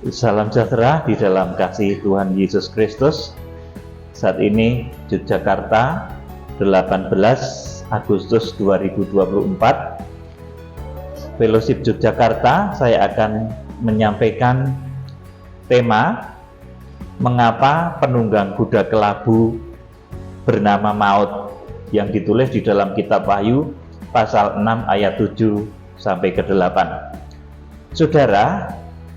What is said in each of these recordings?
Salam sejahtera di dalam kasih Tuhan Yesus Kristus. Saat ini Yogyakarta, 18 Agustus 2024. Fellowship Yogyakarta, saya akan menyampaikan tema mengapa penunggang kuda kelabu bernama Maut, yang ditulis di dalam kitab Wahyu pasal 6 ayat 7 sampai ke 8. Saudara,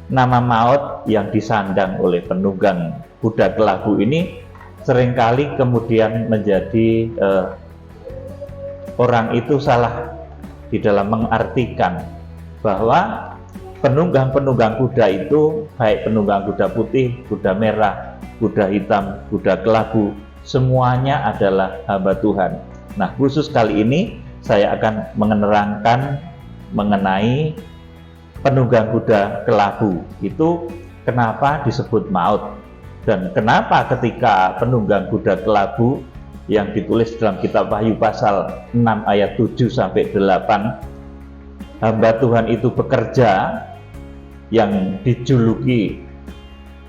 nama Maut yang disandang oleh penunggang kuda kelabu ini seringkali kemudian menjadi orang itu salah di dalam mengartikan bahwa penunggang-penunggang kuda itu, baik penunggang kuda putih, kuda merah, kuda hitam, kuda kelabu, semuanya adalah hamba Tuhan. Nah, khusus kali ini saya akan menerangkan mengenai penunggang kuda kelabu itu kenapa disebut maut, dan kenapa ketika penunggang kuda kelabu yang ditulis dalam kitab Wahyu pasal 6 ayat 7 sampai 8, hamba Tuhan itu bekerja, yang dijuluki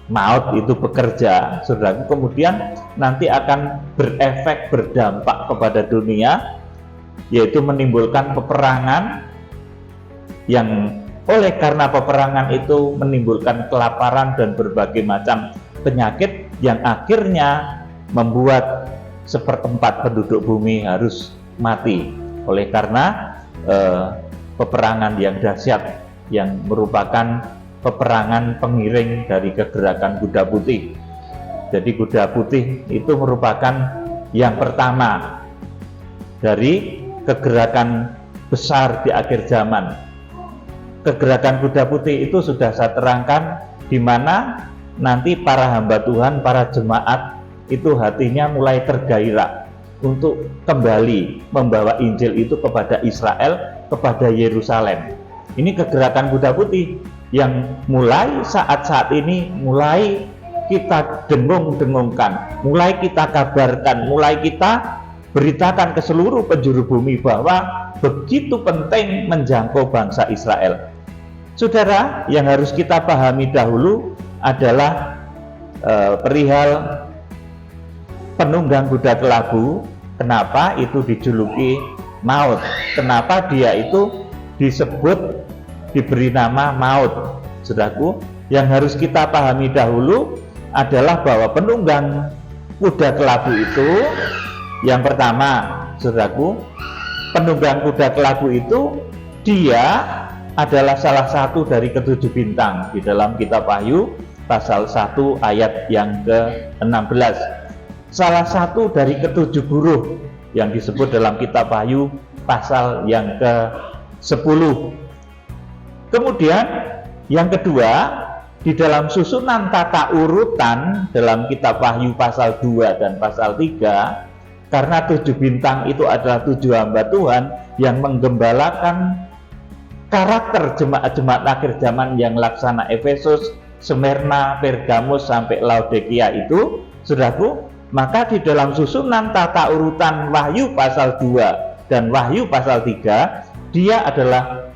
maut itu bekerja, saudaraku, kemudian nanti akan berefek, berdampak kepada dunia, yaitu menimbulkan peperangan, yang oleh karena peperangan itu menimbulkan kelaparan dan berbagai macam penyakit yang akhirnya membuat seperempat penduduk bumi harus mati oleh karena peperangan yang dahsyat, yang merupakan peperangan pengiring dari kegerakan kuda putih. Jadi kuda putih itu merupakan yang pertama dari kegerakan besar di akhir zaman. Kegerakan kuda putih itu sudah saya terangkan, di mana nanti para hamba Tuhan, para jemaat itu hatinya mulai tergairah untuk kembali membawa Injil itu kepada Israel, kepada Yerusalem. Ini kegerakan kuda putih yang mulai saat ini mulai kita dengung-dengungkan, mulai kita kabarkan, mulai kita beritakan ke seluruh penjuru bumi bahwa begitu penting menjangkau bangsa Israel. Saudara, yang harus kita pahami dahulu adalah perihal penunggang kuda kelabu. Kenapa itu dijuluki maut? Kenapa dia itu disebut, diberi nama maut? Saudaraku, yang harus kita pahami dahulu adalah bahwa penunggang kuda kelabu itu, yang pertama, saudaraku, penunggang kuda kelabu itu dia adalah salah satu dari ketujuh bintang di dalam kitab Wahyu pasal 1 ayat yang ke-16. Salah satu dari ketujuh buruh yang disebut dalam kitab Wahyu pasal yang ke-10. Kemudian yang kedua, di dalam susunan tata urutan dalam kitab Wahyu pasal 2 dan pasal 3, karena tujuh bintang itu adalah tujuh hamba Tuhan yang menggembalakan karakter jemaat-jemaat akhir zaman yang laksana Efesus, Smyrna, Pergamus sampai Laodikia itu, saudaraku, maka di dalam susunan tata urutan Wahyu pasal 2 dan Wahyu pasal 3, dia adalah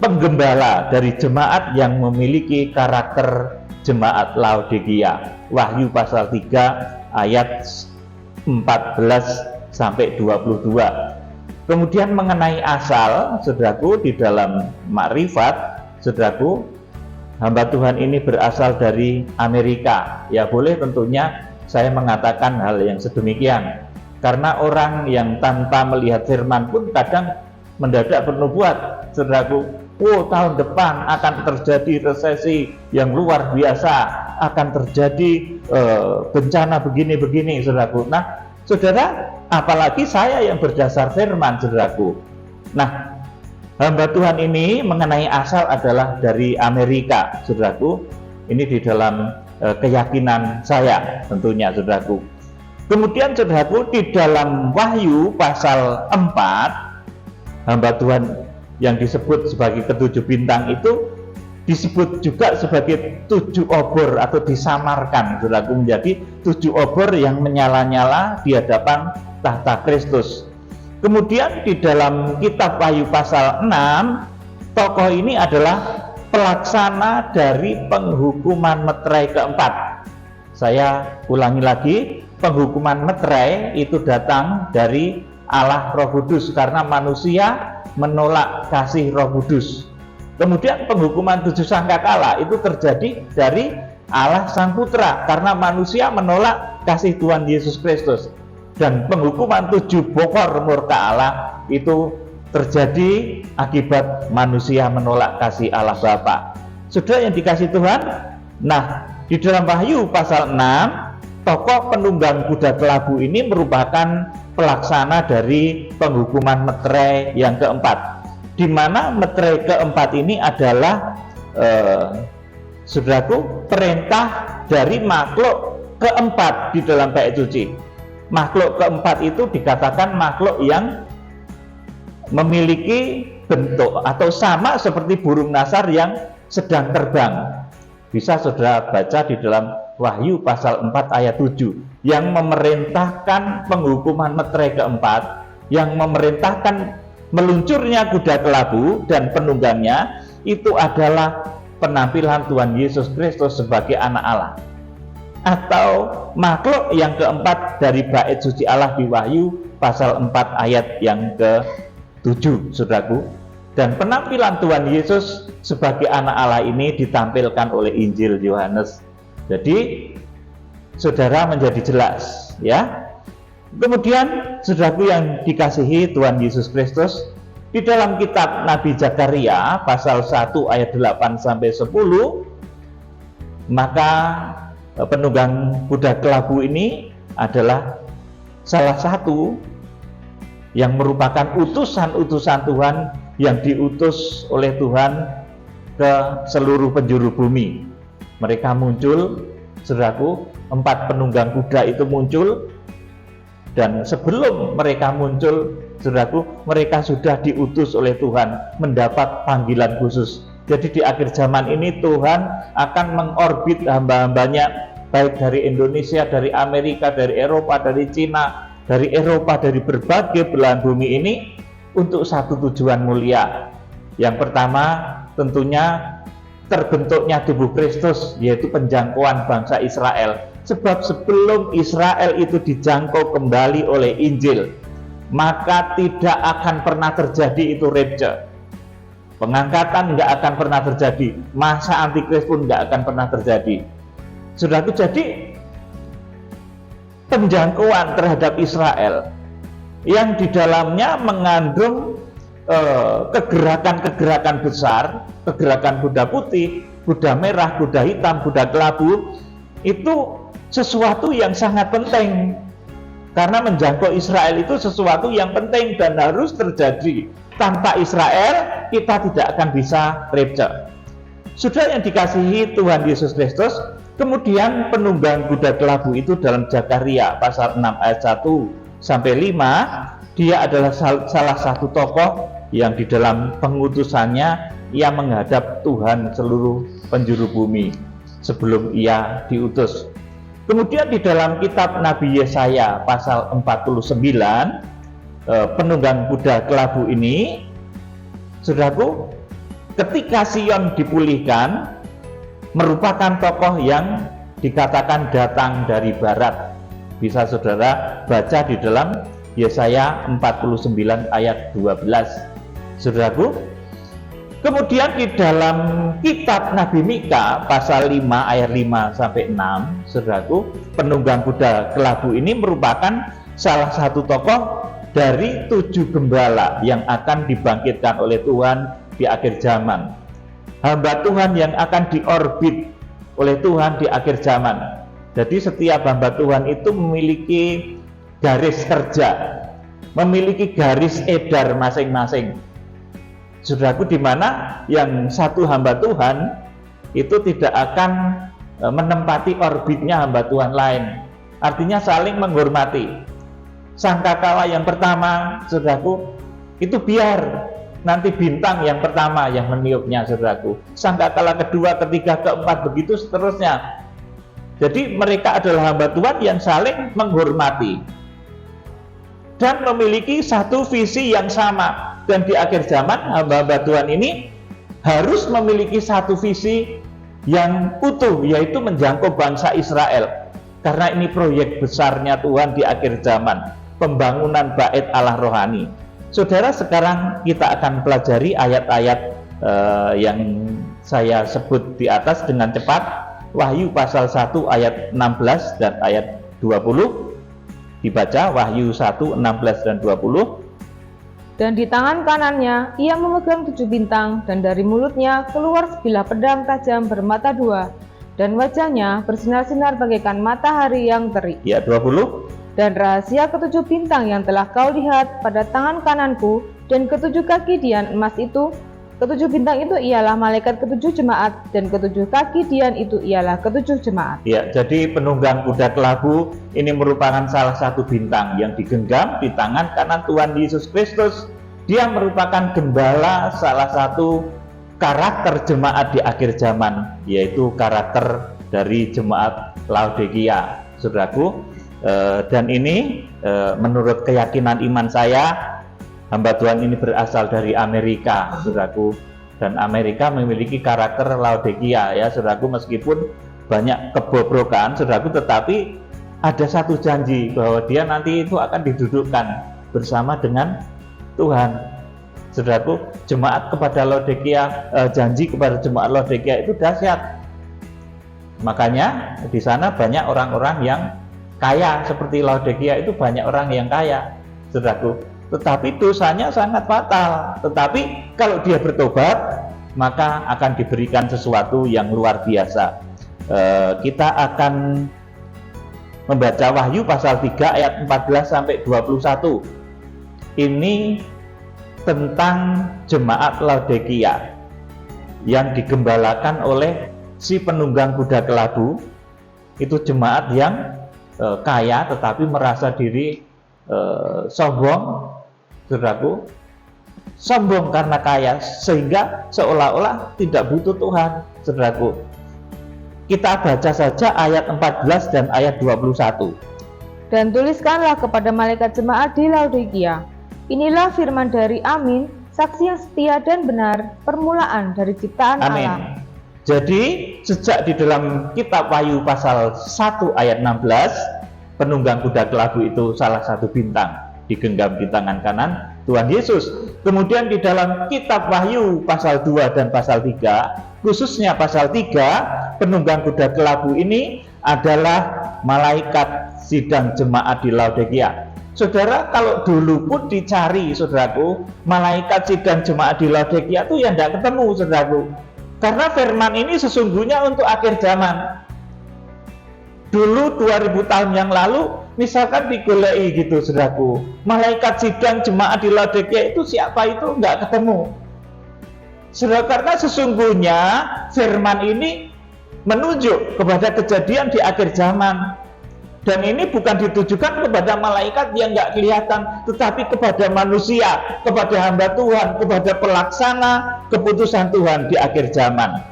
penggembala dari jemaat yang memiliki karakter jemaat Laodikia. Wahyu pasal 3 ayat 14 sampai 22. Kemudian mengenai asal, saudaraku, di dalam makrifat, saudaraku, hamba Tuhan ini berasal dari Amerika. Ya, boleh tentunya saya mengatakan hal yang sedemikian, karena orang yang tanpa melihat firman pun kadang mendadak bernubuat, saudaraku, tahun depan akan terjadi resesi yang luar biasa, akan terjadi bencana begini-begini, saudaraku. Nah, saudara, apalagi saya yang berdasar firman, saudaraku. Nah, hamba Tuhan ini mengenai asal adalah dari Amerika, saudaraku. Ini di dalam keyakinan saya tentunya, saudaraku. Kemudian, saudaraku, di dalam Wahyu pasal 4, hamba Tuhan yang disebut sebagai ketujuh bintang itu disebut juga sebagai tujuh obor, atau disamarkan, saudaraku, menjadi tujuh obor yang menyala-nyala di hadapan tahta Kristus. Kemudian di dalam kitab Wahyu pasal 6, tokoh ini adalah pelaksana dari penghukuman meterai keempat. Saya ulangi lagi, penghukuman meterai itu datang dari Allah Roh Kudus karena manusia menolak kasih Roh Kudus. Kemudian penghukuman 7 sangkakala itu terjadi dari Allah Sang Putra karena manusia menolak kasih Tuhan Yesus Kristus. Dan penghukuman 7 bokor murka Allah itu terjadi akibat manusia menolak kasih Allah Bapa. Saudara yang dikasih Tuhan, nah di dalam Wahyu pasal 6, tokoh penunggang kuda kelabu ini merupakan pelaksana dari penghukuman meterai yang keempat, di mana meterai keempat ini adalah saudaraku, perintah dari makhluk keempat di dalam bait suci. Makhluk keempat itu dikatakan makhluk yang memiliki bentuk atau sama seperti burung nasar yang sedang terbang. Bisa saudara baca di dalam Wahyu pasal 4 ayat 7, yang memerintahkan penghukuman meterai keempat, yang memerintahkan meluncurnya kuda kelabu dan penunggangnya, itu adalah penampilan Tuhan Yesus Kristus sebagai anak Allah. Atau makhluk yang keempat dari bait suci Allah di Wahyu pasal 4 ayat yang ke-7, saudaraku. Dan penampilan Tuhan Yesus sebagai anak Allah ini ditampilkan oleh Injil Yohanes. Jadi saudara menjadi jelas, ya. Kemudian saudaraku yang dikasihi Tuhan Yesus Kristus, di dalam kitab Nabi Zakaria pasal 1 ayat 8 sampai 10, maka penunggang kuda kelabu ini adalah salah satu yang merupakan utusan-utusan Tuhan yang diutus oleh Tuhan ke seluruh penjuru bumi. Mereka muncul, saudaraku, 4 penunggang kuda itu muncul, dan sebelum mereka muncul, saudaraku, mereka sudah diutus oleh Tuhan mendapat panggilan khusus. Jadi di akhir zaman ini Tuhan akan mengorbit hamba-hambanya, baik dari Indonesia, dari Amerika, dari Eropa, dari Cina, dari Eropa, dari berbagai belahan bumi ini untuk satu tujuan mulia. Yang pertama tentunya terbentuknya tubuh Kristus, yaitu penjangkauan bangsa Israel. Sebab sebelum Israel itu dijangkau kembali oleh Injil, maka tidak akan pernah terjadi itu rapture. Pengangkatan nggak akan pernah terjadi, masa antikris pun nggak akan pernah terjadi. Saudaraku, jadi penjangkauan terhadap Israel yang di dalamnya mengandung kegerakan-kegerakan besar, kegerakan kuda putih, kuda merah, kuda hitam, kuda kelabu, itu sesuatu yang sangat penting. Karena menjangkau Israel itu sesuatu yang penting dan harus terjadi. Tanpa Israel kita tidak akan bisa rapture. Saudara yang dikasihi Tuhan Yesus Kristus, kemudian penunggang kuda kelabu itu dalam Zakaria pasal 6 ayat 1 sampai 5, dia adalah salah satu tokoh yang di dalam pengutusannya ia menghadap Tuhan seluruh penjuru bumi sebelum ia diutus. Kemudian di dalam kitab Nabi Yesaya pasal 49, penunggang kuda kelabu ini, saudaraku, ketika Sion dipulihkan, merupakan tokoh yang dikatakan datang dari barat. Bisa saudara baca di dalam Yesaya 49 ayat 12, saudaraku. Kemudian di dalam kitab Nabi Mika pasal 5 ayat 5 sampai 6, saudaraku, penunggang kuda kelabu ini merupakan salah satu tokoh dari 7 gembala yang akan dibangkitkan oleh Tuhan di akhir zaman. Hamba Tuhan yang akan diorbit oleh Tuhan di akhir zaman. Jadi setiap hamba Tuhan itu memiliki garis kerja, memiliki garis edar masing-masing. Saudaraku, di mana yang satu hamba Tuhan itu tidak akan menempati orbitnya hamba Tuhan lain. Artinya saling menghormati. Sangkakala yang pertama, saudaraku, itu biar nanti bintang yang pertama yang meniupnya, saudaraku. Sangkakala kedua, ketiga, keempat, begitu seterusnya. Jadi mereka adalah hamba Tuhan yang saling menghormati dan memiliki satu visi yang sama. Dan di akhir zaman hamba-hamba Tuhan ini harus memiliki satu visi yang utuh, yaitu menjangkau bangsa Israel. Karena ini proyek besarnya Tuhan di akhir zaman, pembangunan bait Allah rohani. Saudara, sekarang kita akan pelajari ayat-ayat yang saya sebut di atas dengan cepat. Wahyu pasal 1 ayat 16 dan ayat 20. Dibaca Wahyu 1, 16 dan 20. Dan di tangan kanannya ia memegang 7 bintang, dan dari mulutnya keluar sebilah pedang tajam bermata 2, dan wajahnya bersinar-sinar bagaikan matahari yang terik. Ya, 20. Dan rahasia ke-7 bintang yang telah kau lihat pada tangan kananku dan ke-7 kaki dian emas itu, ke-7 bintang itu ialah malaikat ke-7 jemaat, dan ke-7 kaki dian itu ialah ke-7 jemaat. Ya, jadi penunggang kuda kelabu ini merupakan salah satu bintang yang digenggam di tangan kanan Tuhan Yesus Kristus. Dia merupakan gembala salah satu karakter jemaat di akhir zaman, yaitu karakter dari jemaat Laodikia, saudaraku. Dan ini menurut keyakinan iman saya, hamba Tuhan ini berasal dari Amerika, saudaraku. Dan Amerika memiliki karakter Laodikia, ya saudaraku. Meskipun banyak kebobrokan, saudaraku, tetapi ada satu janji bahwa dia nanti itu akan didudukkan bersama dengan Tuhan. Saudaraku, jemaat kepada Laodikia, janji kepada jemaat Laodikia itu dahsyat. Makanya di sana banyak orang-orang yang kaya, seperti Laodikia itu banyak orang yang kaya, saudaraku. Tetapi dosanya sangat fatal. Tetapi kalau dia bertobat, maka akan diberikan sesuatu yang luar biasa. Kita akan membaca Wahyu pasal 3 ayat 14 sampai 21. Ini tentang jemaat Laodikia yang digembalakan oleh si penunggang kuda kelabu. Itu jemaat yang kaya tetapi merasa diri sombong, saudaraku, sombong karena kaya sehingga seolah-olah tidak butuh Tuhan, saudaraku. Kita baca saja ayat 14 dan ayat 21. Dan tuliskanlah kepada malaikat jemaat di Laodikia, inilah firman dari Amin, saksi yang setia dan benar, permulaan dari ciptaan Amin. Allah. Jadi sejak di dalam kitab Wahyu pasal 1 ayat 16, penunggang kuda kelabu itu salah satu bintang digenggam di tangan kanan Tuhan Yesus. Kemudian di dalam kitab Wahyu pasal 2 dan pasal 3, khususnya pasal 3, penunggang kuda kelabu ini adalah malaikat sidang jemaat di Laodikia. Saudara, kalau dulu pun dicari, saudaraku, malaikat sidang jemaat di Laodikia itu yang tidak ketemu, saudaraku. Karena firman ini sesungguhnya untuk akhir zaman. Dulu 2000 tahun yang lalu, misalkan digolei gitu, saudaraku, malaikat sidang jemaat di Laodikia itu siapa itu nggak ketemu. Saudara, karena sesungguhnya firman ini menunjuk kepada kejadian di akhir zaman. Dan ini bukan ditujukan kepada malaikat yang nggak kelihatan, tetapi kepada manusia, kepada hamba Tuhan, kepada pelaksana keputusan Tuhan di akhir zaman.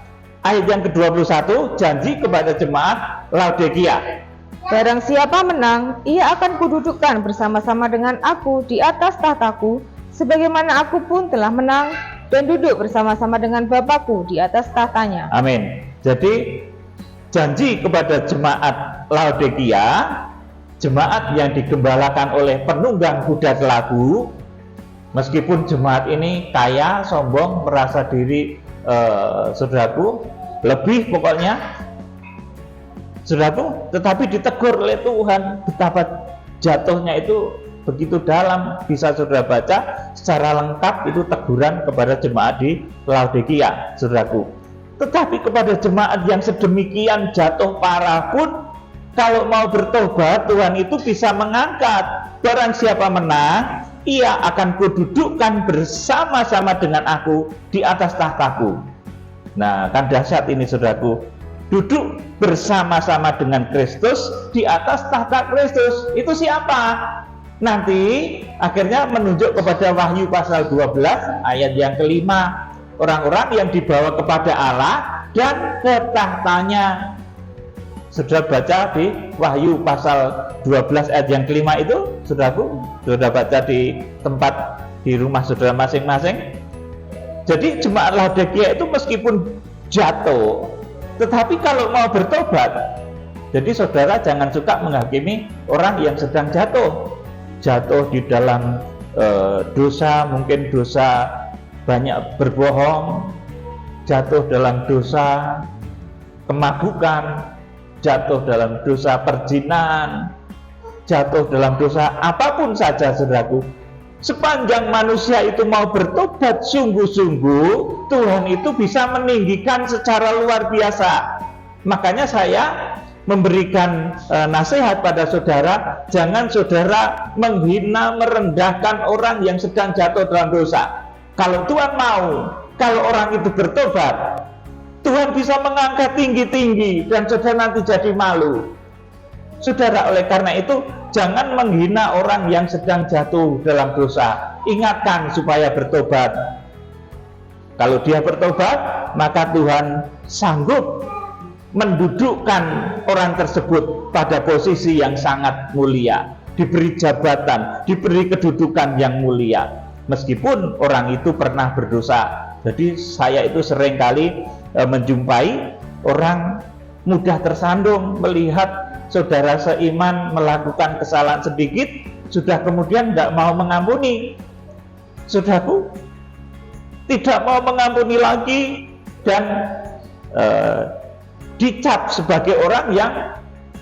Ayat yang ke-21, janji kepada jemaat Laodikia. Barang siapa menang, ia akan kududukkan bersama-sama dengan aku di atas tahtaku, sebagaimana aku pun telah menang dan duduk bersama-sama dengan Bapakku di atas tahtanya. Amin. Jadi janji kepada jemaat Laodikia, jemaat yang digembalakan oleh penunggang kuda kelabu. Meskipun jemaat ini kaya, sombong, merasa diri saudaraku lebih, pokoknya saudaraku, tetapi ditegur oleh Tuhan. Betapa jatuhnya itu begitu dalam. Bisa saudara baca secara lengkap itu teguran kepada jemaat di Laodikia, saudaraku. Tetapi kepada jemaat yang sedemikian jatuh parah pun, kalau mau bertobat, Tuhan itu bisa mengangkat. Barang siapa menang, ia akan kududukkan bersama-sama dengan aku di atas tahtaku. Nah, kan dahsyat ini, saudaraku. Duduk bersama-sama dengan Kristus di atas tahta Kristus. Itu siapa? Nanti akhirnya menunjuk kepada Wahyu pasal 12 ayat yang kelima. Orang-orang yang dibawa kepada Allah dan ke tahtanya. Saudara baca di Wahyu pasal 12 ayat yang kelima itu, saudaraku, saudara baca di tempat di rumah saudara masing-masing. Jadi jemaat Laodikia itu meskipun jatuh, tetapi kalau mau bertobat, jadi saudara jangan suka menghakimi orang yang sedang jatuh di dalam dosa, mungkin dosa banyak berbohong, jatuh dalam dosa kemabukan, jatuh dalam dosa perzinahan, jatuh dalam dosa apapun saja, saudaraku. Sepanjang manusia itu mau bertobat sungguh-sungguh, Tuhan itu bisa meninggikan secara luar biasa. Makanya saya memberikan nasihat pada saudara, jangan saudara menghina, merendahkan orang yang sedang jatuh dalam dosa. Kalau Tuhan mau, kalau orang itu bertobat, Tuhan bisa mengangkat tinggi-tinggi dan saudara nanti jadi malu. Saudara, oleh karena itu jangan menghina orang yang sedang jatuh dalam dosa. Ingatkan supaya bertobat. Kalau dia bertobat, maka Tuhan sanggup mendudukkan orang tersebut pada posisi yang sangat mulia, diberi jabatan, diberi kedudukan yang mulia, meskipun orang itu pernah berdosa. Jadi saya itu seringkali menjumpai orang mudah tersandung melihat saudara seiman melakukan kesalahan sedikit, sudah kemudian tidak mau mengampuni. Saudaraku, tidak mau mengampuni lagi dan dicap sebagai orang yang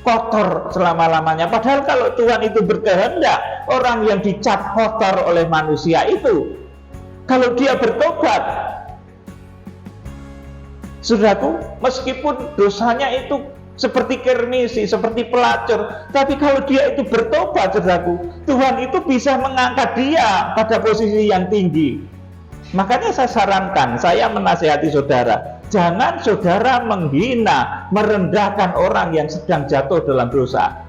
kotor selama-lamanya. Padahal kalau Tuhan itu berkehendak, orang yang dicap kotor oleh manusia itu, kalau dia bertobat, saudaraku, meskipun dosanya itu seperti kirmisi, seperti pelacur, tapi kalau dia itu bertobat, saudaraku, Tuhan itu bisa mengangkat dia pada posisi yang tinggi. Makanya saya sarankan, saya menasihati saudara, jangan saudara menghina, merendahkan orang yang sedang jatuh dalam dosa.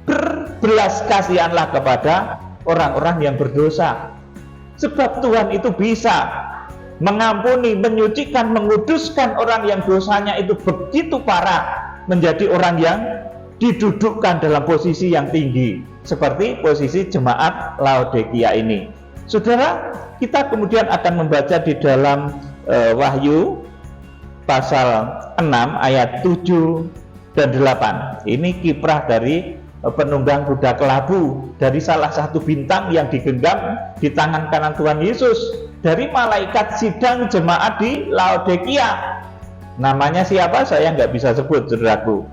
Berbelas kasihanlah kepada orang-orang yang berdosa, sebab Tuhan itu bisa mengampuni, menyucikan, menguduskan orang yang dosanya itu begitu parah, menjadi orang yang didudukkan dalam posisi yang tinggi, seperti posisi jemaat Laodikia ini. Saudara, kita kemudian akan membaca di dalam Wahyu pasal 6 ayat 7 dan 8. Ini kiprah dari penunggang kuda kelabu, dari salah satu bintang yang digenggam di tangan kanan Tuhan Yesus, dari malaikat sidang jemaat di Laodikia. Namanya siapa? Saya nggak bisa sebut, saudaraku.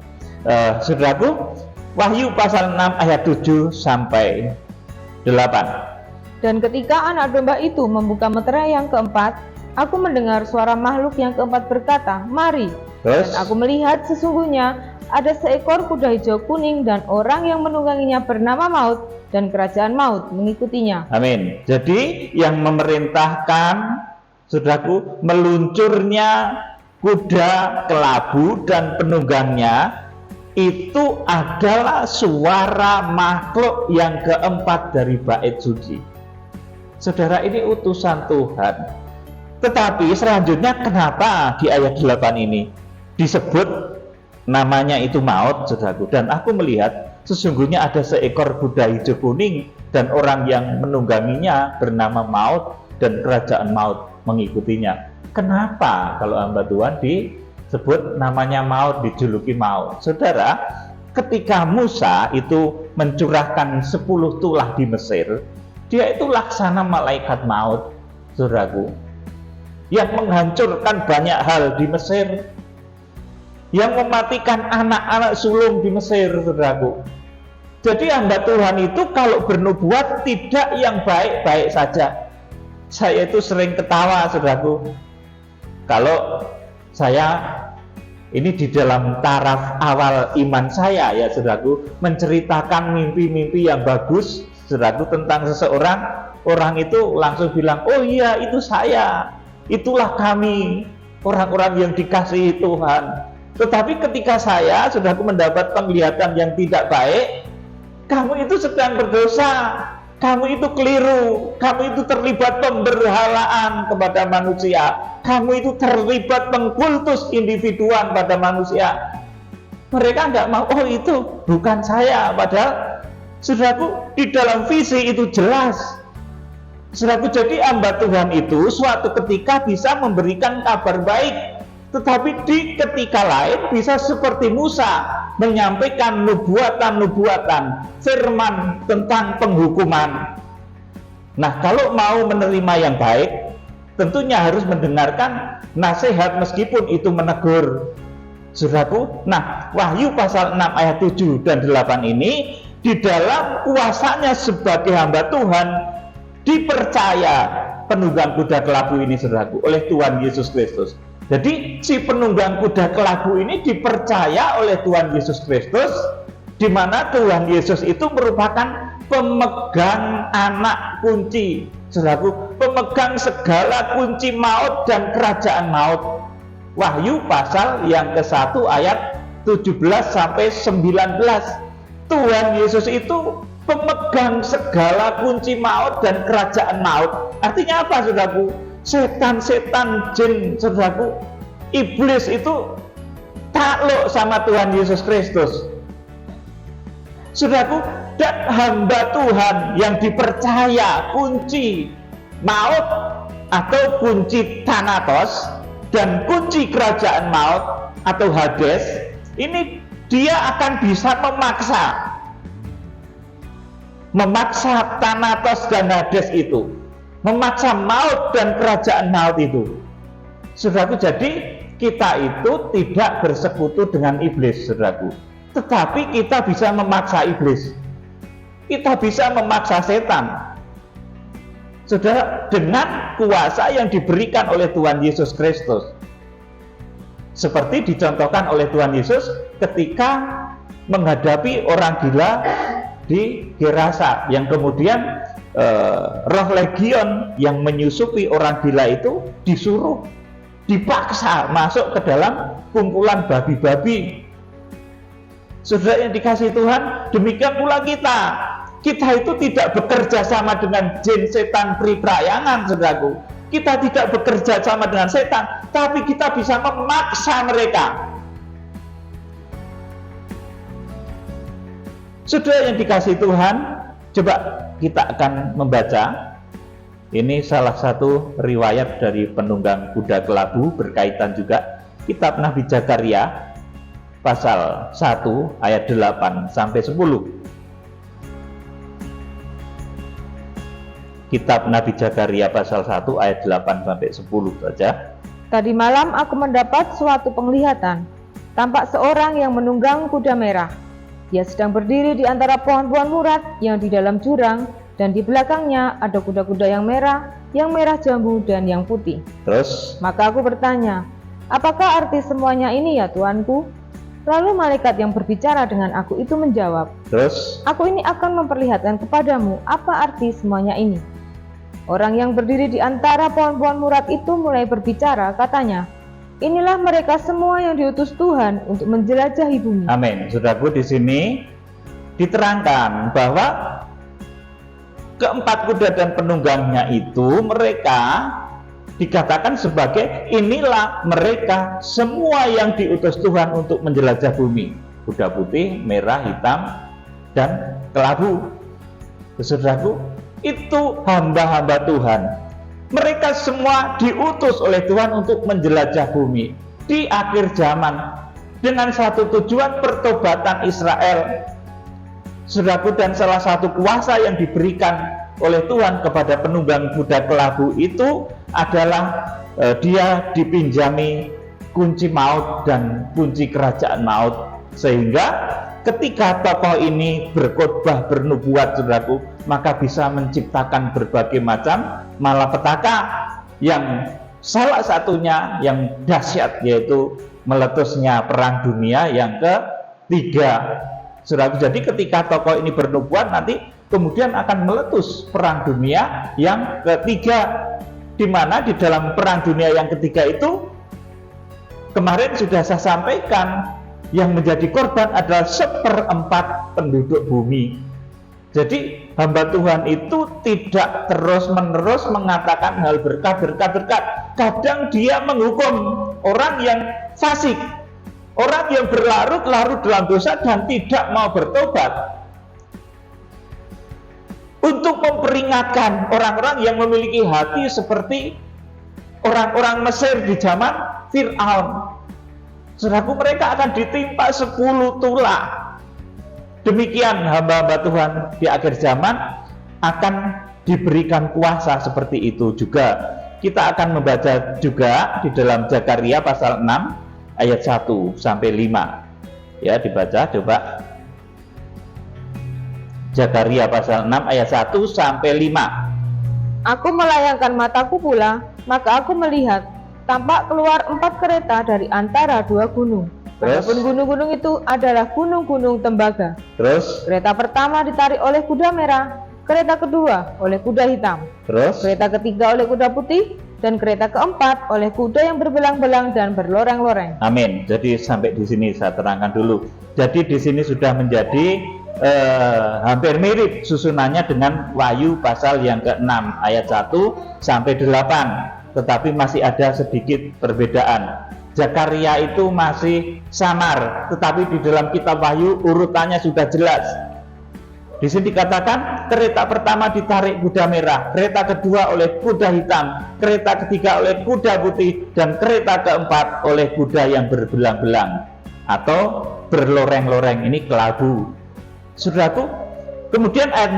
Saudaraku, Wahyu pasal 6 ayat 7 sampai 8. Dan ketika anak domba itu membuka meterai yang keempat, aku mendengar suara makhluk yang keempat berkata, "Mari." Dan aku melihat sesungguhnya ada seekor kuda hijau kuning dan orang yang menungganginya bernama Maut, dan kerajaan maut mengikutinya. Amin. Jadi yang memerintahkan, saudaraku, meluncurnya kuda kelabu dan penunggangnya itu adalah suara makhluk yang keempat dari bait suci. Saudara, ini utusan Tuhan. Tetapi selanjutnya kenapa di ayat 8 ini disebut namanya itu Maut, saudaraku? Dan aku melihat sesungguhnya ada seekor kuda hijau kuning dan orang yang menungganginya bernama Maut, dan kerajaan maut mengikutinya. Kenapa kalau hamba Tuhan disebut namanya Maut, dijuluki Maut? Saudara, ketika Musa itu mencurahkan 10 tulah di Mesir, dia itu laksana malaikat maut, saudaraku, yang menghancurkan banyak hal di Mesir, yang mematikan anak-anak sulung di Mesir, saudaraku. Jadi hamba Tuhan itu kalau bernubuat tidak yang baik-baik saja. Saya itu sering ketawa, saudaraku, kalau saya ini di dalam taraf awal iman saya, ya saudaraku, menceritakan mimpi-mimpi yang bagus, saudaraku, tentang seseorang, orang itu langsung bilang, "Oh iya, itu saya, itulah kami, orang-orang yang dikasihi Tuhan." Tetapi ketika saya, saudaraku, mendapat penglihatan yang tidak baik, kamu itu sedang berdosa, kamu itu keliru, kamu itu terlibat pemberhalaan kepada manusia, kamu itu terlibat mengkultus individuan pada manusia. Mereka nggak mau, "Oh itu bukan saya." Padahal, saudaraku, di dalam visi itu jelas Saudaraku, jadi hamba Tuhan itu suatu ketika bisa memberikan kabar baik, tetapi di ketika lain bisa seperti Musa menyampaikan nubuatan-nubuatan, firman tentang penghukuman. Nah, kalau mau menerima yang baik, tentunya harus mendengarkan nasihat meskipun itu menegur. Saudaraku, nah Wahyu pasal 6 ayat 7 dan 8 ini di dalam kuasanya sebagai hamba Tuhan dipercaya penunggang kuda kelabu ini, saudaraku, oleh Tuhan Yesus Kristus. Jadi si penunggang kuda kelabu ini dipercaya oleh Tuhan Yesus Kristus, di mana Tuhan Yesus itu merupakan pemegang anak kunci, saudaraku, pemegang segala kunci maut dan kerajaan maut. Wahyu pasal yang ke-1 ayat 17 sampai 19. Tuhan Yesus itu pemegang segala kunci maut dan kerajaan maut. Artinya apa, saudaraku? Setan-setan, jin, saudaraku, iblis itu takluk sama Tuhan Yesus Kristus. Saudaraku, dan hamba Tuhan yang dipercaya kunci maut atau kunci Thanatos dan kunci kerajaan maut atau Hades, ini dia akan bisa memaksa Thanatos dan Hades itu, memaksa maut dan kerajaan maut itu. Saudaraku, jadi kita itu tidak bersekutu dengan iblis, saudaraku, tetapi kita bisa memaksa iblis, kita bisa memaksa setan, saudara, dengan kuasa yang diberikan oleh Tuhan Yesus Kristus. Seperti dicontohkan oleh Tuhan Yesus ketika menghadapi orang gila di Gerasa, yang kemudian roh legion yang menyusupi orang gila itu disuruh, dipaksa masuk ke dalam kumpulan babi-babi. Saudara yang dikasihi Tuhan, demikian pula kita itu tidak bekerja sama dengan jin, setan, peri-perayangan, saudaraku. Kita tidak bekerja sama dengan setan, tapi kita bisa memaksa mereka. Saudara yang dikasihi Tuhan, coba kita akan membaca. Ini salah satu riwayat dari penunggang kuda kelabu berkaitan juga kitab Nabi Zakaria pasal 1 ayat 8 sampai 10. Kitab Nabi Zakaria pasal 1 ayat 8 sampai 10 saja. Tadi malam aku mendapat suatu penglihatan. Tampak seorang yang menunggang kuda merah. Dia sedang berdiri di antara pohon-pohon murad yang di dalam jurang, dan di belakangnya ada kuda-kuda yang merah jambu dan yang putih. Terus? Maka aku bertanya, apakah arti semuanya ini ya Tuanku? Lalu malaikat yang berbicara dengan aku itu menjawab, terus? Aku ini akan memperlihatkan kepadamu apa arti semuanya ini. Orang yang berdiri di antara pohon-pohon murad itu mulai berbicara, katanya, inilah mereka semua yang diutus Tuhan untuk menjelajahi bumi. Amin. Saudaraku, di sini diterangkan bahwa keempat kuda dan penunggangnya itu mereka dikatakan sebagai inilah mereka semua yang diutus Tuhan untuk menjelajah bumi. Kuda putih, merah, hitam, dan kelabu. Saudaraku, itu hamba-hamba Tuhan. Mereka semua diutus oleh Tuhan untuk menjelajah bumi di akhir zaman dengan satu tujuan, pertobatan Israel. Saudaraku, dan salah satu kuasa yang diberikan oleh Tuhan kepada penunggang kuda kelabu itu adalah dia dipinjami kunci maut dan kunci kerajaan maut, sehingga ketika tokoh ini berkhotbah, bernubuat, saudaraku, maka bisa menciptakan berbagai macam malapetaka, yang salah satunya yang dahsyat yaitu meletusnya perang dunia yang ketiga. Saudaraku, jadi ketika tokoh ini bernubuat, nanti kemudian akan meletus perang dunia yang ketiga, di mana di dalam perang dunia yang ketiga itu kemarin sudah saya sampaikan, yang menjadi korban adalah 1/4 penduduk bumi. Jadi hamba Tuhan itu tidak terus-menerus mengatakan hal berkat. Kadang dia menghukum orang yang fasik, orang yang berlarut-larut dalam dosa dan tidak mau bertobat. untuk memperingatkan orang-orang yang memiliki hati seperti orang-orang Mesir di zaman Fir'aun. Saudaraku, mereka akan ditimpa 10 tulah. Demikian hamba-hamba Tuhan di akhir zaman akan diberikan kuasa seperti itu juga. Kita akan membaca juga di dalam Zakaria pasal 6 ayat 1 sampai 5. Ya, dibaca coba. Zakaria pasal 6 ayat 1 sampai 5. Aku melayangkan mataku pula, maka aku melihat tampak keluar 4 kereta dari antara 2 gunung. Terus? Adapun gunung-gunung itu adalah gunung-gunung tembaga. Terus? Kereta pertama ditarik oleh kuda merah, kereta kedua oleh kuda hitam, Terus? kereta ketiga oleh kuda putih, dan kereta keempat oleh kuda yang berbelang-belang dan berloreng-loreng. Amin. Jadi sampai di sini saya terangkan dulu. Jadi di sini sudah menjadi hampir mirip susunannya dengan Wahyu pasal yang ke-6 ayat 1 sampai 8, tetapi masih ada sedikit perbedaan. Zakaria itu masih samar, tetapi di dalam kitab Wahyu urutannya sudah jelas. Di sini dikatakan kereta pertama ditarik kuda merah, kereta kedua oleh kuda hitam, kereta ketiga oleh kuda putih, dan kereta keempat oleh kuda yang berbelang-belang atau berloreng-loreng. Ini kelabu. Saudaraku, kemudian ayat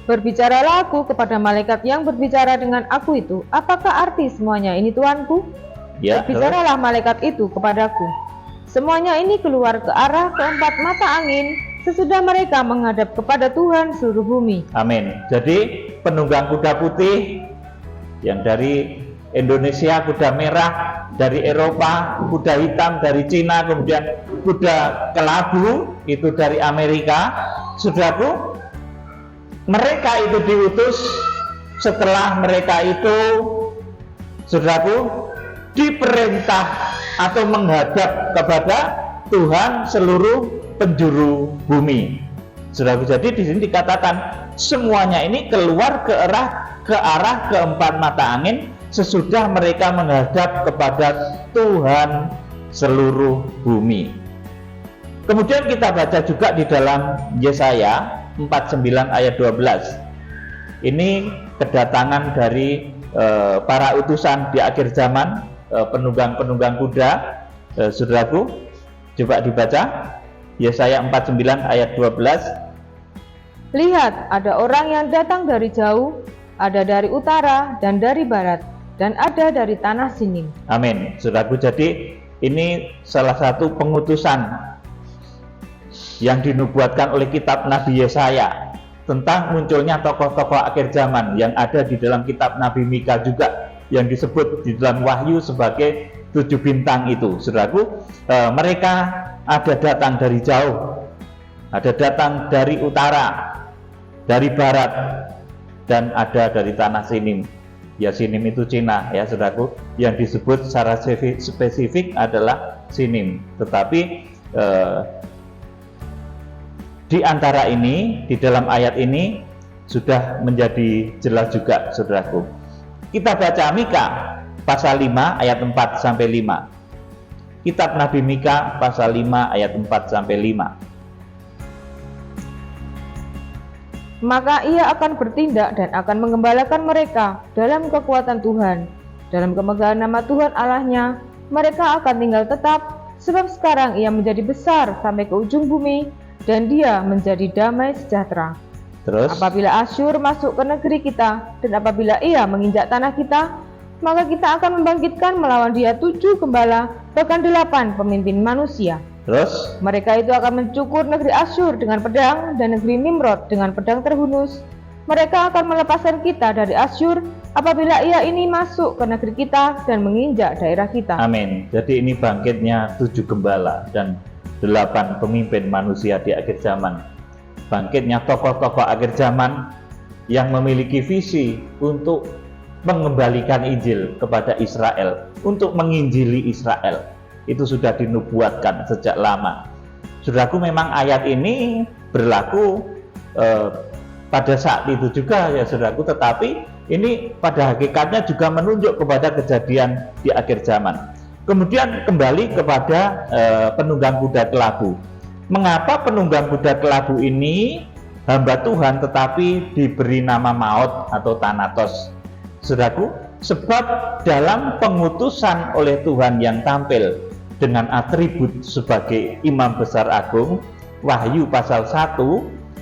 4, Berbicaralah aku kepada malaikat yang berbicara dengan aku itu, apakah arti semuanya ini Tuanku? ya, Berbicaralah malaikat itu kepadaku. Semuanya ini keluar ke arah keempat mata angin, sesudah mereka menghadap kepada Tuhan seluruh bumi. Amin. Jadi penunggang kuda putih yang dari Indonesia, kuda merah dari Eropa, kuda hitam dari Cina, kemudian kuda kelabu itu dari Amerika. Saudaraku, mereka itu diutus setelah mereka itu, saudaraku, diperintah atau menghadap kepada Tuhan seluruh penjuru bumi. Saudaraku, jadi di sini dikatakan semuanya ini keluar ke arah keempat mata angin sesudah mereka menghadap kepada Tuhan seluruh bumi. Kemudian kita baca juga di dalam Yesaya 49 ayat 12. Ini kedatangan dari para utusan di akhir zaman, penunggang-penunggang kuda. Saudaraku, coba dibaca Yesaya 49 ayat 12. Lihat, ada orang yang datang dari jauh, ada dari utara dan dari barat, dan ada dari tanah Sinim. Amin. Saudaraku, jadi ini salah satu pengutusan yang dinubuatkan oleh kitab Nabi Yesaya tentang munculnya tokoh-tokoh akhir zaman yang ada di dalam kitab Nabi Mika juga, yang disebut di dalam Wahyu sebagai 7 bintang itu. Saudaraku, mereka ada datang dari jauh, ada datang dari utara, dari barat, dan ada dari tanah Sinim. Ya, Sinim itu Cina ya saudaraku, yang disebut secara spesifik adalah Sinim. Tetapi di antara ini, di dalam ayat ini sudah menjadi jelas juga saudaraku. Kita baca Mika pasal 5 ayat 4 sampai 5. Kitab Nabi Mika pasal 5 ayat 4 sampai 5. Maka ia akan bertindak dan akan mengembalakan mereka dalam kekuatan Tuhan. Dalam kemegahan nama Tuhan Allahnya, mereka akan tinggal tetap, sebab sekarang ia menjadi besar sampai ke ujung bumi, dan dia menjadi damai sejahtera. Terus? Apabila Asyur masuk ke negeri kita, dan apabila ia menginjak tanah kita, maka kita akan membangkitkan melawan dia 7 gembala, bahkan 8 pemimpin manusia. Terus? Mereka itu akan mencukur negeri Asyur dengan pedang dan negeri Nimrod dengan pedang terhunus. Mereka akan melepaskan kita dari Asyur apabila ia ini masuk ke negeri kita dan menginjak daerah kita. Amin. Jadi ini bangkitnya 7 gembala dan 8 pemimpin manusia di akhir zaman. Bangkitnya tokoh-tokoh akhir zaman yang memiliki visi untuk mengembalikan Injil kepada Israel, untuk menginjili Israel. Itu sudah dinubuatkan sejak lama. Saudaraku, memang ayat ini berlaku pada saat itu juga ya saudaraku, tetapi ini pada hakikatnya juga menunjuk kepada kejadian di akhir zaman. Kemudian kembali kepada penunggang kuda kelabu. Mengapa penunggang kuda kelabu ini hamba Tuhan tetapi diberi nama maut atau thanatos. Saudaraku, sebab dalam pengutusan oleh Tuhan yang tampil dengan atribut sebagai imam besar agung, Wahyu pasal 1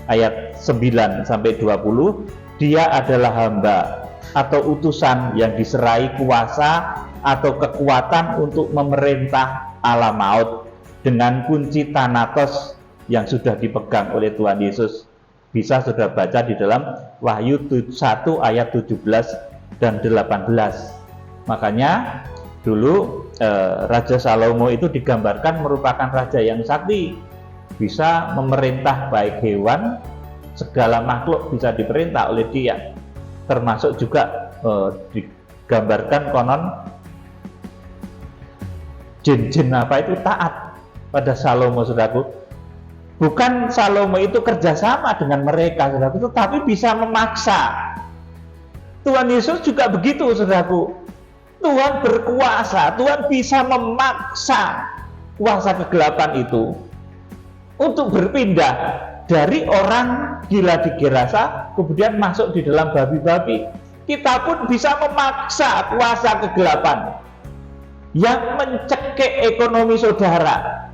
ayat 9 sampai 20, dia adalah hamba atau utusan yang diserai kuasa atau kekuatan untuk memerintah alam maut dengan kunci thanatos yang sudah dipegang oleh Tuhan Yesus. Bisa sudah baca di dalam Wahyu 1 ayat 17 dan 18. Makanya dulu Raja Salomo itu digambarkan merupakan raja yang sakti, bisa memerintah baik hewan, segala makhluk bisa diperintah oleh dia, termasuk juga digambarkan konon jin-jin apa itu taat pada Salomo, saudaraku. Bukan Salomo itu kerjasama dengan mereka, saudaraku, tetapi bisa memaksa. Tuhan Yesus juga begitu, saudaraku. Tuhan berkuasa, Tuhan bisa memaksa kuasa kegelapan itu untuk berpindah dari orang gila di Gerasa kemudian masuk di dalam babi-babi. Kita pun bisa memaksa kuasa kegelapan yang mencekik ekonomi saudara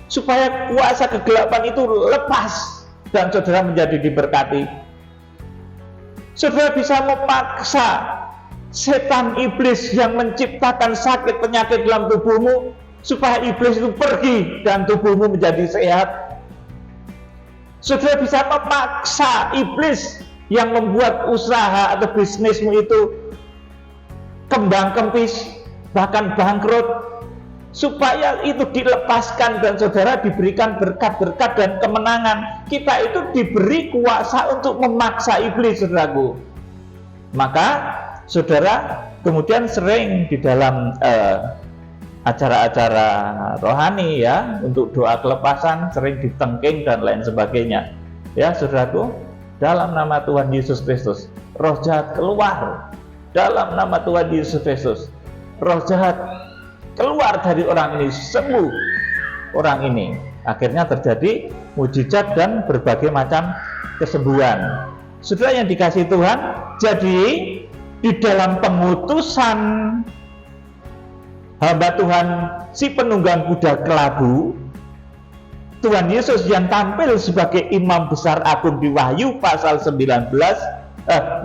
supaya kuasa kegelapan itu lepas dan saudara menjadi diberkati. Saudara bisa memaksa setan iblis yang menciptakan sakit penyakit dalam tubuhmu supaya iblis itu pergi dan tubuhmu menjadi sehat. Saudara bisa memaksa iblis yang membuat usaha atau bisnismu itu kembang kempis, bahkan bangkrut, supaya itu dilepaskan dan saudara diberikan berkat-berkat dan kemenangan. Kita itu diberi kuasa untuk memaksa iblis, saudaraku. Maka saudara kemudian sering di dalam acara-acara rohani ya, untuk doa kelepasan sering ditengking dan lain sebagainya. Ya, saudaraku, dalam nama Tuhan Yesus Kristus, roh jahat keluar. Dalam nama Tuhan Yesus Kristus, roh jahat keluar dari orang ini, sembuh orang ini. Akhirnya terjadi mujizat dan berbagai macam kesembuhan. Saudara yang dikasihi Tuhan, jadi di dalam pengutusan hamba Tuhan si penunggang kuda kelabu, Tuhan Yesus yang tampil sebagai imam besar agung di Wahyu pasal 19,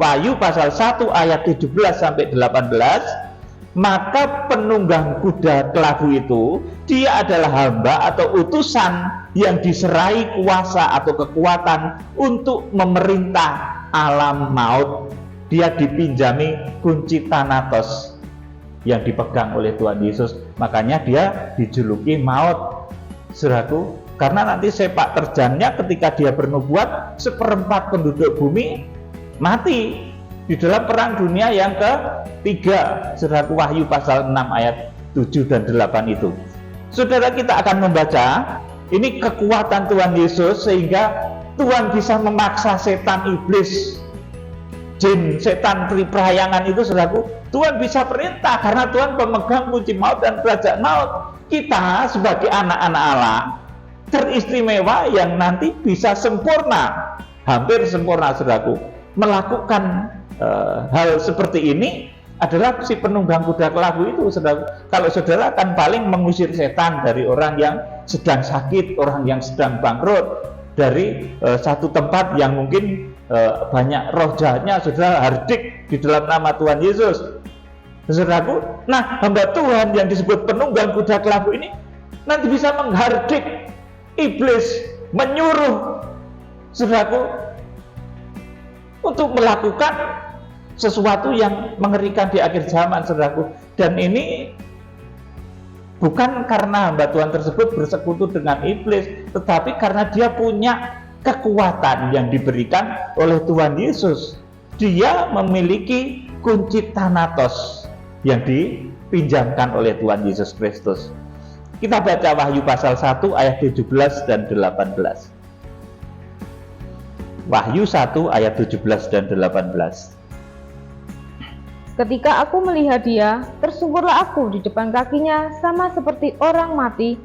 Wahyu pasal 1 ayat 17 sampai 18, maka penunggang kuda kelabu itu dia adalah hamba atau utusan yang diserai kuasa atau kekuatan untuk memerintah alam maut. Dia dipinjami kunci thanatos yang dipegang oleh Tuhan Yesus. Makanya dia dijuluki maut, saudaraku, karena nanti sepak terjangnya ketika dia bernubuat 1/4 penduduk bumi mati di dalam perang dunia yang ketiga, saudaraku. Wahyu pasal 6 ayat 7 dan 8 itu. Saudara, kita akan membaca ini kekuatan Tuhan Yesus sehingga Tuhan bisa memaksa setan iblis, jin, setan periprayangan itu, saudaraku. Tuhan bisa perintah karena Tuhan pemegang kunci maut dan kerajaan maut. Kita sebagai anak-anak Allah teristimewa yang nanti bisa sempurna, hampir sempurna, saudaraku, melakukan hal seperti ini adalah si penunggang kuda kelabu itu, saudara. Kalau saudara kan paling mengusir setan dari orang yang sedang sakit, orang yang sedang bangkrut, dari satu tempat yang mungkin banyak roh jahatnya, saudara hardik di dalam nama Tuhan Yesus, saudaraku. Nah, hamba Tuhan yang disebut penunggang kuda kelabu ini nanti bisa menghardik iblis, menyuruh saudaraku untuk melakukan sesuatu yang mengerikan di akhir zaman, saudaraku. Dan ini bukan karena hamba Tuhan tersebut bersekutu dengan iblis, tetapi karena dia punya kekuatan yang diberikan oleh Tuhan Yesus. Dia memiliki kunci thanatos yang dipinjamkan oleh Tuhan Yesus Kristus. Kita baca Wahyu pasal 1 ayat 17 dan 18. Wahyu 1 ayat 17 dan 18. Ketika aku melihat dia, tersungkurlah aku di depan kakinya sama seperti orang mati.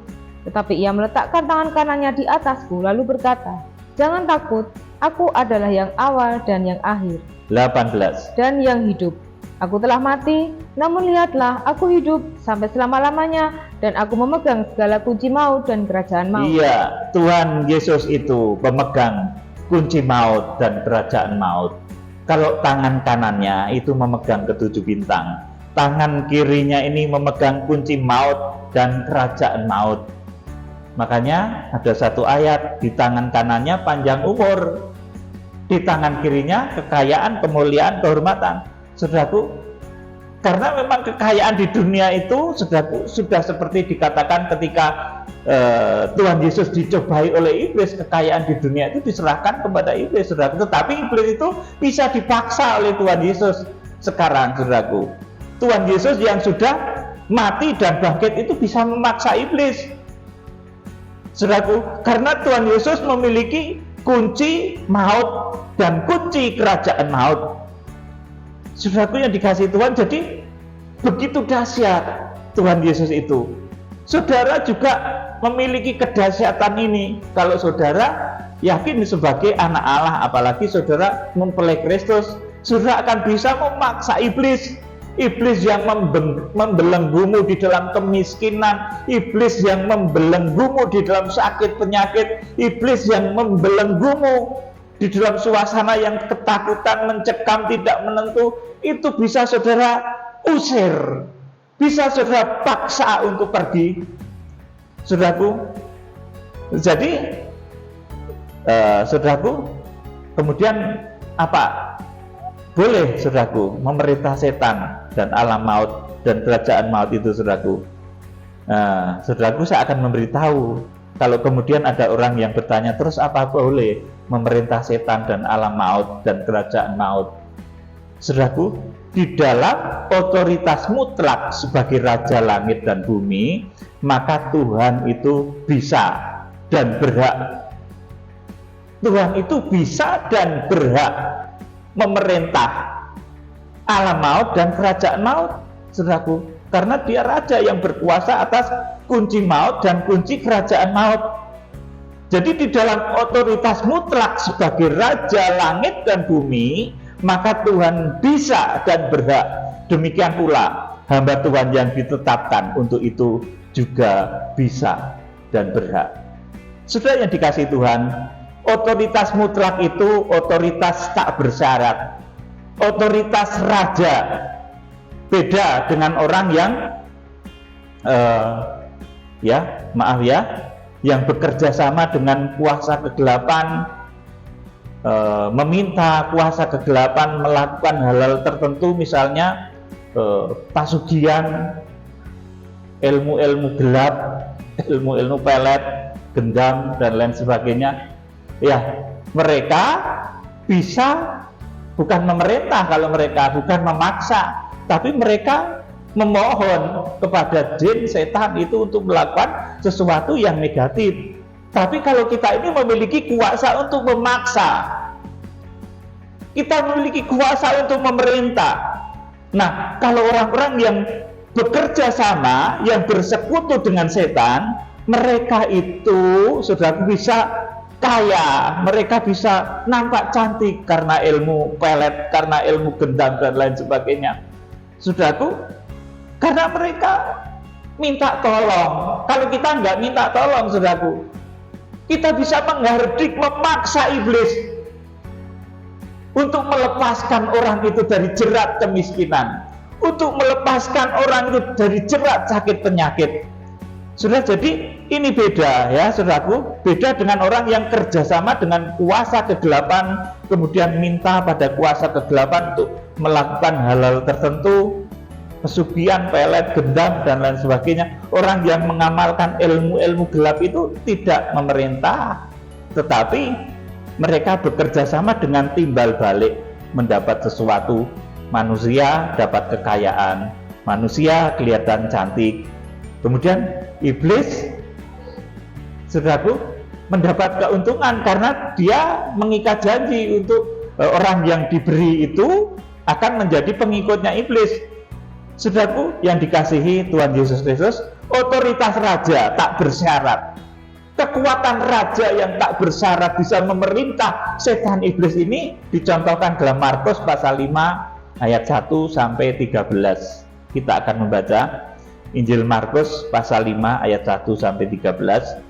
Tetapi ia meletakkan tangan kanannya di atasku lalu berkata, "Jangan takut, Aku adalah yang awal dan yang akhir, 18. dan yang hidup. Aku telah mati, namun lihatlah, aku hidup sampai selama-lamanya, dan aku memegang segala kunci maut dan kerajaan maut. Iya, Tuhan Yesus itu pemegang kunci maut dan kerajaan maut. Kalau tangan kanannya itu memegang ketujuh bintang, tangan kirinya ini memegang kunci maut dan kerajaan maut. Makanya ada satu ayat, di tangan kanannya panjang umur, di tangan kirinya kekayaan, kemuliaan, kehormatan. Saudaraku, karena memang kekayaan di dunia itu, saudaraku, sudah seperti dikatakan ketika Tuhan Yesus dicobai oleh iblis, kekayaan di dunia itu diserahkan kepada iblis, saudaraku. Tetapi iblis itu bisa dipaksa oleh Tuhan Yesus. Sekarang, saudaraku, Tuhan Yesus yang sudah mati dan bangkit itu bisa memaksa iblis, saudaraku, karena Tuhan Yesus memiliki kunci maut dan kunci kerajaan maut. Saudaraku yang dikasihi Tuhan, jadi begitu dahsyat Tuhan Yesus itu. Saudara juga memiliki kedahsyatan ini. Kalau saudara yakin sebagai anak Allah, apalagi saudara mempelai Kristus, saudara akan bisa memaksa iblis. Iblis yang membelenggumu di dalam kemiskinan, iblis yang membelenggumu di dalam sakit penyakit, iblis yang membelenggumu di dalam suasana yang ketakutan, mencekam, tidak menentu, itu bisa saudara usir, bisa saudara paksa untuk pergi, saudaraku. Jadi saudaraku, kemudian apa? Boleh, saudaraku, memerintah setan dan alam maut dan kerajaan maut itu, saudaraku. Nah, saudaraku, saya akan memberitahu. Kalau kemudian ada orang yang bertanya, terus apa boleh memerintah setan dan alam maut dan kerajaan maut? Saudaraku, di dalam otoritas mutlak sebagai Raja langit dan bumi, maka Tuhan itu bisa dan berhak. Tuhan itu bisa dan berhak memerintah alam maut dan kerajaan maut, saudaraku, karena dia raja yang berkuasa atas kunci maut dan kunci kerajaan maut. Jadi di dalam otoritas mutlak sebagai Raja langit dan bumi, maka Tuhan bisa dan berhak. Demikian pula hamba Tuhan yang ditetapkan untuk itu juga bisa dan berhak. Saudara yang dikasihi Tuhan, otoritas mutlak itu otoritas tak bersyarat, otoritas raja. Beda dengan orang yang yang bekerja sama dengan kuasa kegelapan, meminta kuasa kegelapan melakukan hal-hal tertentu, misalnya pasugihan, ilmu-ilmu gelap, ilmu-ilmu pelet, gendam, dan lain sebagainya. Ya, mereka bisa bukan memerintah, kalau mereka bukan memaksa, tapi mereka memohon kepada jin, setan itu untuk melakukan sesuatu yang negatif. Tapi kalau kita ini memiliki kuasa untuk memaksa, kita memiliki kuasa untuk memerintah. Nah, kalau orang-orang yang bekerja sama, yang bersekutu dengan setan, mereka itu sudah bisa kaya, mereka bisa nampak cantik karena ilmu pelet, karena ilmu gendam dan lain sebagainya. Saudaraku, karena mereka minta tolong. Kalau kita nggak minta tolong, saudaraku, kita bisa menghardik, memaksa iblis untuk melepaskan orang itu dari jerat kemiskinan, untuk melepaskan orang itu dari jerat sakit penyakit. Sudah, jadi ini beda ya, saudaraku, beda dengan orang yang kerjasama dengan kuasa kegelapan, kemudian minta pada kuasa kegelapan untuk melakukan hal-hal tertentu, pesugihan, pelet, gendam, dan lain sebagainya. Orang yang mengamalkan ilmu-ilmu gelap itu tidak memerintah, tetapi mereka bekerja sama dengan timbal balik, mendapat sesuatu. Manusia dapat kekayaan, manusia kelihatan cantik, kemudian iblis, saudaraku, mendapat keuntungan karena dia mengikat janji untuk orang yang diberi itu akan menjadi pengikutnya iblis. Saudaraku yang dikasihi Tuhan Yesus Kristus, otoritas raja tak bersyarat, Kekuatan raja yang tak bersyarat bisa memerintah setan iblis ini dicontohkan dalam Markus pasal 5 ayat 1 sampai 13. Kita akan membaca Injil Markus pasal 5 ayat 1 sampai 13.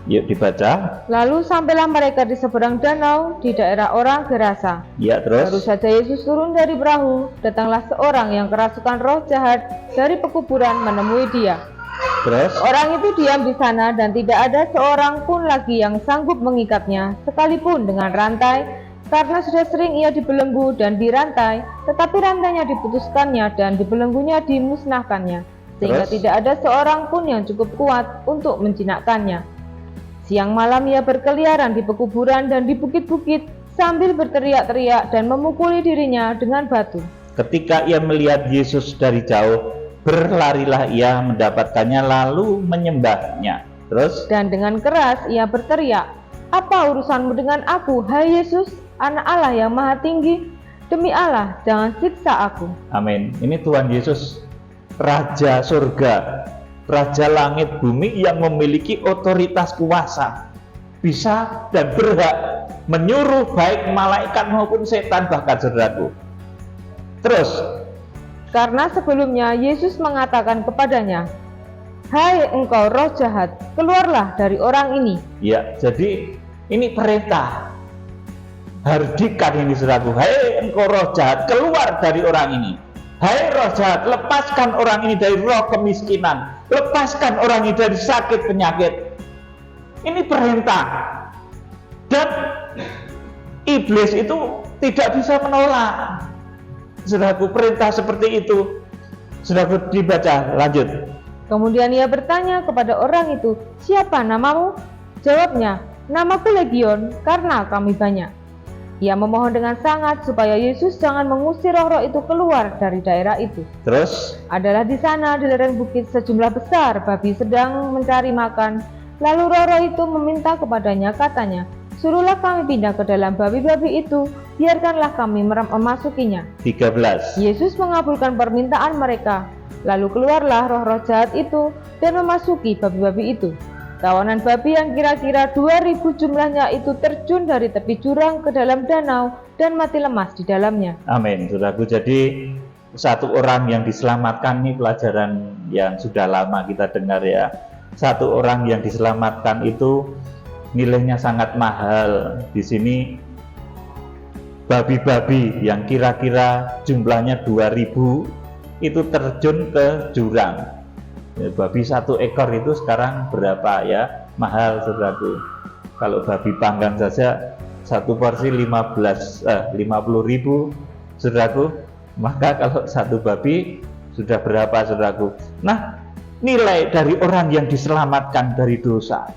Yuk dibaca. Lalu sampailah mereka di seberang danau di daerah orang Gerasa. Ya, terus. Baru saja Yesus turun dari perahu, datanglah seorang yang kerasukan roh jahat dari pekuburan menemui dia. Terus. Orang itu diam di sana dan tidak ada seorang pun lagi yang sanggup mengikatnya, sekalipun dengan rantai, karena sudah sering ia dibelenggu dan dirantai, tetapi rantainya diputuskannya dan dibelenggunya dimusnahkannya, sehingga tidak ada seorang pun yang cukup kuat untuk menjinakkannya. Siang malam ia berkeliaran di pekuburan dan di bukit-bukit sambil berteriak-teriak dan memukuli dirinya dengan batu. Ketika ia melihat Yesus dari jauh, berlarilah ia mendapatkannya lalu menyembahnya. Terus? Dan dengan keras ia berteriak, "Apa urusanmu dengan aku, hai Yesus, Anak Allah yang Maha Tinggi? Demi Allah, jangan siksa aku." Amin. Ini Tuhan Yesus, Raja Surga, Raja langit bumi yang memiliki otoritas kuasa, bisa dan berhak menyuruh baik malaikat maupun setan, bahkan saudaraku. Terus, karena sebelumnya Yesus mengatakan kepadanya, "Hai engkau roh jahat, keluarlah dari orang ini." Ya, jadi ini perintah. Hardikan ini saudaraku. Hai engkau roh jahat, keluar dari orang ini. Hai roh jahat, lepaskan orang ini dari roh kemiskinan, lepaskan orang ini dari sakit penyakit. Ini perintah. Dan iblis itu tidak bisa menolak. Saudaraku, perintah seperti itu. Saudaraku, dibaca, lanjut. Kemudian ia bertanya kepada orang itu, "Siapa namamu?" Jawabnya, "Namaku Legion, karena kami banyak." Ia memohon dengan sangat supaya Yesus jangan mengusir roh-roh itu keluar dari daerah itu. Terus? Adalah di sana di lereng bukit sejumlah besar babi sedang mencari makan. Lalu roh-roh itu meminta kepadanya, katanya, "Suruhlah kami pindah ke dalam babi-babi itu, biarkanlah kami memasukinya." 13. Yesus mengabulkan permintaan mereka. Lalu keluarlah roh-roh jahat itu dan memasuki babi-babi itu. Kawanan babi yang kira-kira 2000 jumlahnya itu terjun dari tepi jurang ke dalam danau dan mati lemas di dalamnya. Amin, saudaraku. Jadi satu orang yang diselamatkan, ini pelajaran yang sudah lama kita dengar ya. Satu orang yang diselamatkan itu nilainya sangat mahal. Di sini babi-babi yang kira-kira jumlahnya 2000 itu terjun ke jurang. Ya, babi satu ekor itu sekarang berapa ya? Mahal saudaraku. Kalau babi panggang saja satu porsi 50.000 saudaraku. Maka kalau satu babi sudah berapa saudaraku? Nah, nilai dari orang yang diselamatkan dari dosa,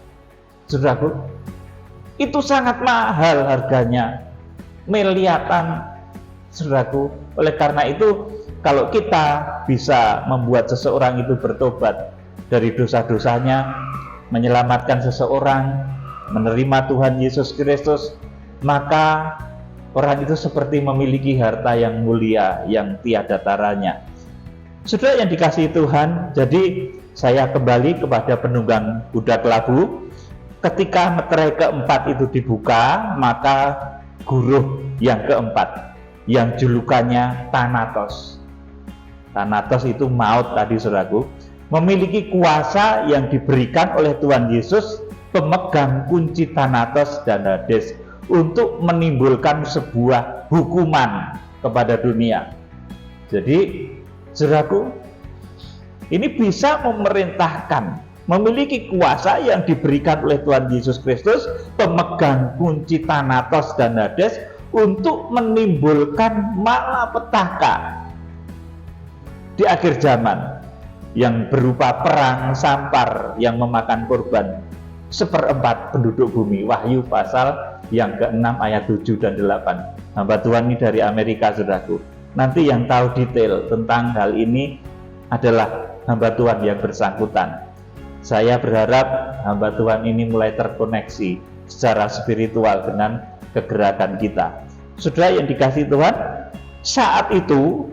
saudaraku, itu sangat mahal harganya, miliaran saudaraku. Oleh karena itu, kalau kita bisa membuat seseorang itu bertobat dari dosa-dosanya, menyelamatkan seseorang, menerima Tuhan Yesus Kristus, maka orang itu seperti memiliki harta yang mulia, yang tiada taranya. Saudara yang dikasihi Tuhan, jadi saya kembali kepada penunggang kuda kelabu. Ketika meterai keempat itu dibuka, maka guruh yang keempat, yang julukannya Thanatos. Thanatos itu maut tadi saudaraku, memiliki kuasa yang diberikan oleh Tuhan Yesus, pemegang kunci Thanatos dan Hades, untuk menimbulkan sebuah hukuman kepada dunia. Jadi saudaraku, ini bisa memerintahkan, memiliki kuasa yang diberikan oleh Tuhan Yesus Kristus, pemegang kunci Thanatos dan Hades, untuk menimbulkan malapetaka di akhir zaman yang berupa perang sampar yang memakan korban 1/4 penduduk bumi. Wahyu pasal yang ke-6 ayat 7 dan 8. Hamba Tuhan ini dari Amerika saudaraku. Nanti yang tahu detail tentang hal ini adalah hamba Tuhan yang bersangkutan. Saya berharap hamba Tuhan ini mulai terkoneksi secara spiritual dengan kegerakan kita. Saudara yang dikasihi Tuhan, saat itu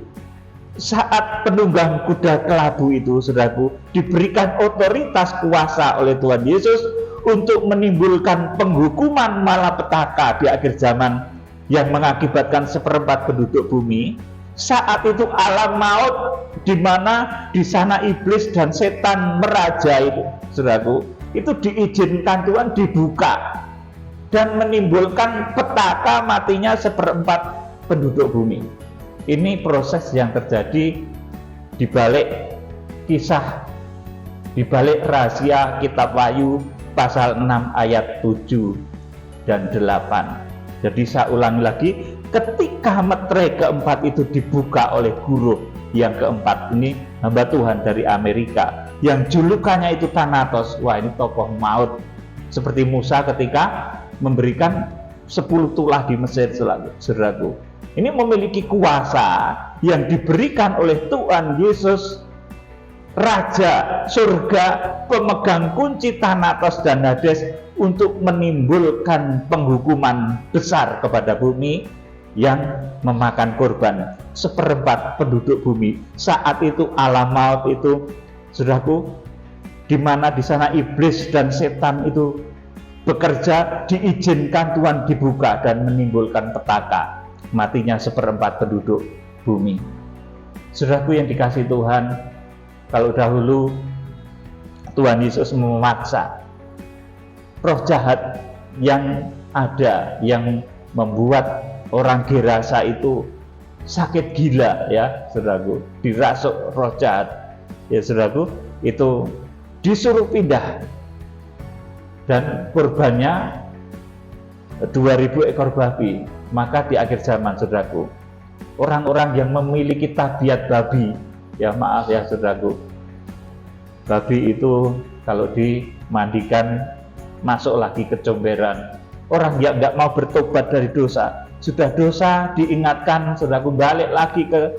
saat penunggang kuda kelabu itu, saudaraku, diberikan otoritas kuasa oleh Tuhan Yesus untuk menimbulkan penghukuman malapetaka di akhir zaman yang mengakibatkan seperempat penduduk bumi. Saat itu alam maut, di mana di sana iblis dan setan meraja itu, saudaraku, itu diizinkan Tuhan dibuka dan menimbulkan petaka matinya seperempat penduduk bumi. Ini proses yang terjadi di balik kisah, di balik rahasia kitab Wahyu pasal 6 ayat 7 dan 8. Jadi saya ulangi lagi, ketika meterai keempat itu dibuka oleh guru yang keempat, ini hamba Tuhan dari Amerika yang julukannya itu Thanatos. Wah, ini tokoh maut seperti Musa ketika memberikan 10 tulah di Mesir, saudaraku. Ini memiliki kuasa yang diberikan oleh Tuhan Yesus, Raja surga, pemegang kunci Thanatos dan Hades, untuk menimbulkan penghukuman besar kepada bumi yang memakan korban seperempat penduduk bumi. Saat itu alam maut itu, saudaraku, di mana di sana iblis dan setan itu bekerja, diizinkan Tuhan dibuka dan menimbulkan petaka matinya seperempat penduduk bumi. Saudaraku yang dikasihi Tuhan, kalau dahulu Tuhan Yesus memaksa roh jahat yang ada, yang membuat orang Gerasa itu sakit gila, ya saudaraku, dirasuk roh jahat, ya saudaraku, itu disuruh pindah dan korbannya 2000 ekor babi. Maka di akhir zaman, saudaraku, orang-orang yang memiliki tabiat babi, ya maaf ya saudaraku, babi itu kalau dimandikan masuk lagi ke comberan. Orang yang nggak mau bertobat dari dosa, sudah dosa diingatkan, saudaraku, balik lagi ke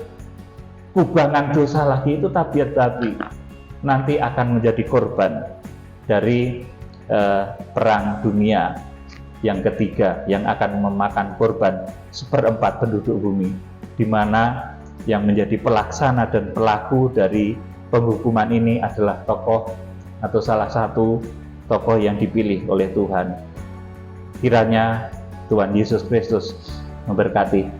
kubangan dosa lagi, itu tabiat babi. Nanti akan menjadi korban dari perang dunia yang ketiga yang akan memakan korban seperempat penduduk bumi, di mana yang menjadi pelaksana dan pelaku dari penghukuman ini adalah tokoh atau salah satu tokoh yang dipilih oleh Tuhan. Kiranya Tuhan Yesus Kristus memberkati.